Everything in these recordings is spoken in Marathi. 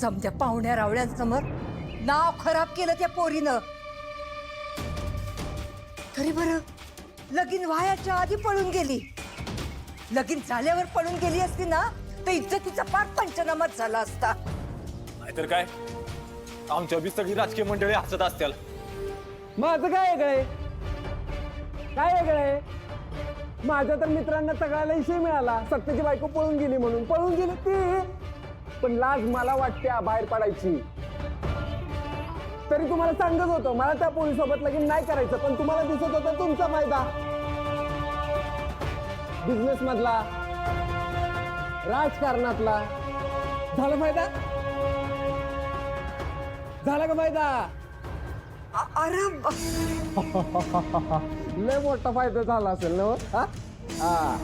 समध्या पाहुण्या रावळ्यांसमोर नाव खराब केलं त्या पोरीनं. तरी बरं लगीन व्हायच्या आधी पळून गेली. लगीन झाल्यावर पळून गेली असती ना तर इज्जतीचा पार पंचनामाच झाला असता. नाहीतर काय, आमच्या बी सगळी राजकीय मंडळी हसत असतील. माझं काय वेगळंय? काय वेगळंय? माझ्या तर मित्रांना सगळ्याला विषय मिळाला, सत्याची बायको पळून गेली म्हणून. पळून गेली ती, पण लाज मला वाटते बाहेर पडायची. तरी तुम्हाला सांगत होतो मला त्या पोरीसोबत लगीन नाही करायचं, पण तुम्हाला दिसत होता तुमचा फायदा. बिझनेस मधला, राजकारणातला. झाला फायदा? झाला का फायदा? अरे लय मोठा फायदा झाला असेल ना? हा हा.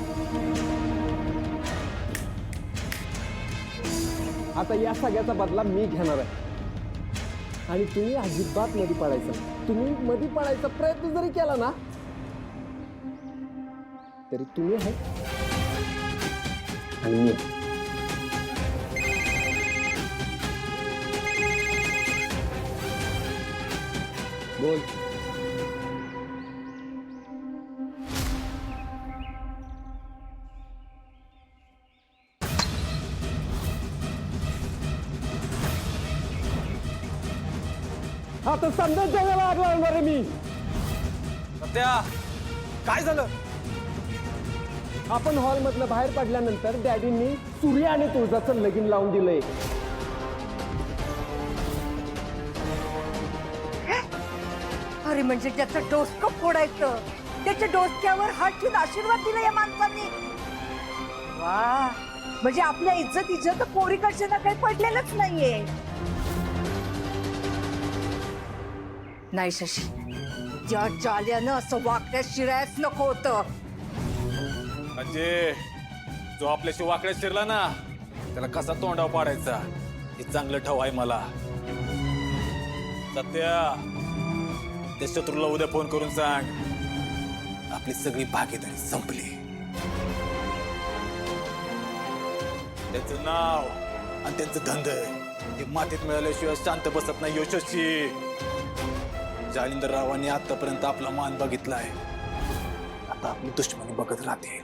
आता या सगळ्याचा बदला मी घेणार आहे. आणि तुम्ही अजिबात मध्ये पडायचं. तुम्ही मध्ये पडायचा प्रयत्न जरी केला ना तरी तुम्ही आहे आणि मी. बोल. आता समजा जगाला आग लावणार आहे मी. सत्या, काय झालं? आपण हॉल मधनं बाहेर पडल्यानंतर डॅडींनी सूर्य आणि तुळजाचं लगीन लावून दिलंय. अरे म्हणजे त्याचं डोसकं फोडायचं, त्याच्या डोसक्यावर हात ठेवून आशीर्वाद दिला या माणसांनी. वा, म्हणजे आपल्या इज्जत पोरीकडचे ना काही पडलेलंच नाहीये. नाही शशी, त्या जाल्यानं असं वाकड्या शिरायच नको होतं. म्हणजे जो आपल्याशी वाकड्यात शिरला ना त्याला कसा तोंडाव पाडायचा हे चांगलं ठाव आहे मला. सत्या, त्या शत्रूला उद्या फोन करून सांग आपली सगळी भागीदारी संपली. त्याचं नाव आणि त्यांचं धंदे ते मातीत मिळाल्याशिवाय शांत बसत नाही. यशस्वी जालिंदररावांनी आतापर्यंत आपला मान बघितलाय, आता आपली दुश्मनी बघत राहते.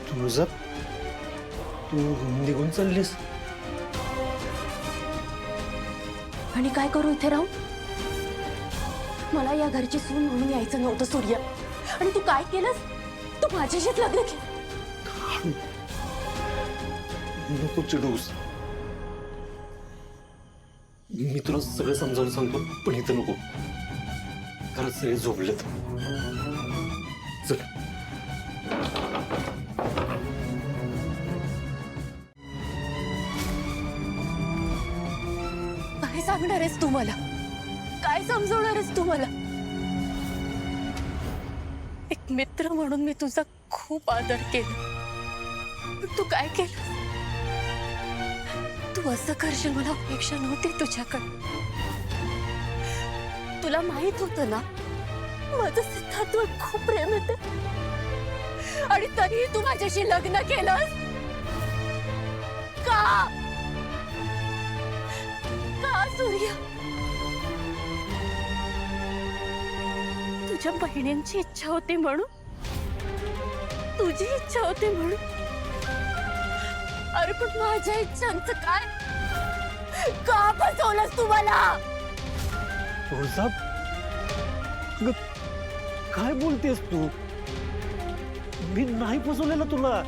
तुझं तू निघून चाललीस? आणि काय करू इथे राहून? मला या घरची सून म्हणून यायचं नव्हतं सूर्य. आणि तू काय केलंस? तू माझ्याशीच लग्न केलं. नको चिडूस. मी तुला सगळं समजावून सांगतो, पण इथं नको. कारण सगळे झोपलेत. चल. काय सांगणार आहेस तू मला? काय समजवणार आहेस तू मला? एक मित्र म्हणून मी तुझा खूप आदर केला, पण तू काय केलं? तू असं करशील मला अपेक्षा नव्हती तुझ्याकडे. तुला माहित होतं ना माझं सिद्धार्थवर खूप प्रेम येते, आणि तरीही तू माझ्याशी लग्न केलंस का? का सूर्य? तुझ्या बहिणींची इच्छा होती म्हणून? तुझी इच्छा होती म्हणून? अरे पण माझ्या इच्छांचं काय? का फसवलंस तू मला? तुळजा, काय बोलतेस तू? मी नाही फसवलेलं तुला.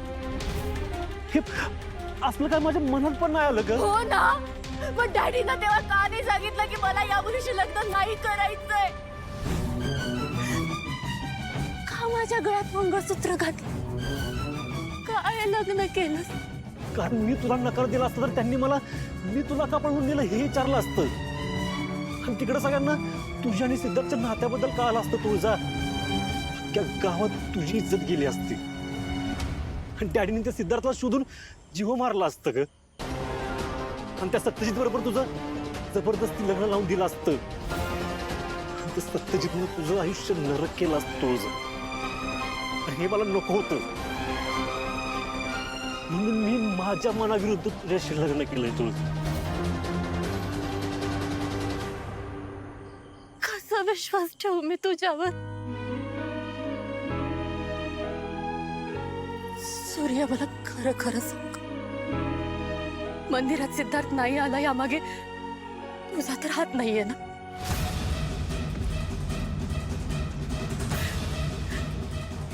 हे असलं काय माझ्या मनात पण नाही आलं ग. हो ना, पण डॅडीना तेव्हा का नाही सांगितलं की मला या मुलीशी लग्न नाही करायचंय? का माझ्या गळ्यात मंगळसूत्र घातलं? काय लग्न केलंस? कारण मी तुला नकार दिला असता तर त्यांनी मला मी तुला का पळवून दिलं हे विचारलं असतं. आणि तिकडे सगळ्यांना तुझ्या आणि सिद्धार्थच्या नात्याबद्दल कळालं असतं. तुळजा, अख्ख्या गावात तुझी इज्जत गेली असती आणि डॅडीने त्या सिद्धार्थला शोधून जीव मारला असतं ग. आणि त्या सत्यजित बरोबर तुझं जबरदस्ती लग्न लावून दिलं असतं. आणि त्या सत्यजितनं तुझं आयुष्य नरक केलं असतं तुळजा. आणि हे मला नको होतं. म्हणून मी माझ्या मनाविरुद्ध तुझ्याशी लग्न केलंय तुळजा. कसा विश्वास ठेवू मी तुझ्यावर? सूर्य, मला खरं खरं सांग, मंदिरात सिद्धार्थ नाही आला यामागे तुझा तर हात नाहीये ना?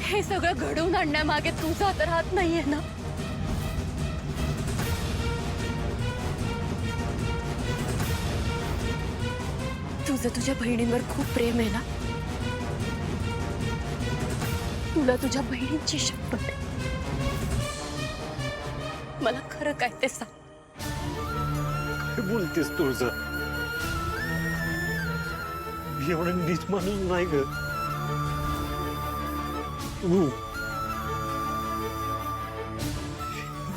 हे सगळं घडवून आणण्यामागे तुझा तर हात नाहीये ना? तुझं तुझ्या बहिणींवर खूप प्रेम आहे ना? तुला तुझ्या बहिणींची शपथ आहे. मला खरं काय ते सांग. काय बोलतेस तुळजा? मी एवढं नीच माणूस नाही ग.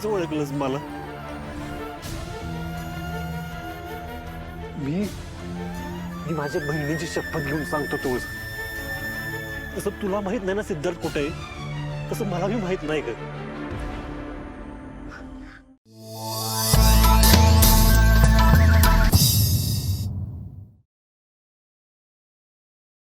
तू ओळखलंस मला. मी माझ्या बहिणीची शपथ घेऊन सांगतो तुळजा, तसं तुला माहित नाही ना सिद्धार्थ कुठे आहे, तसं मला बी माहित नाही ग.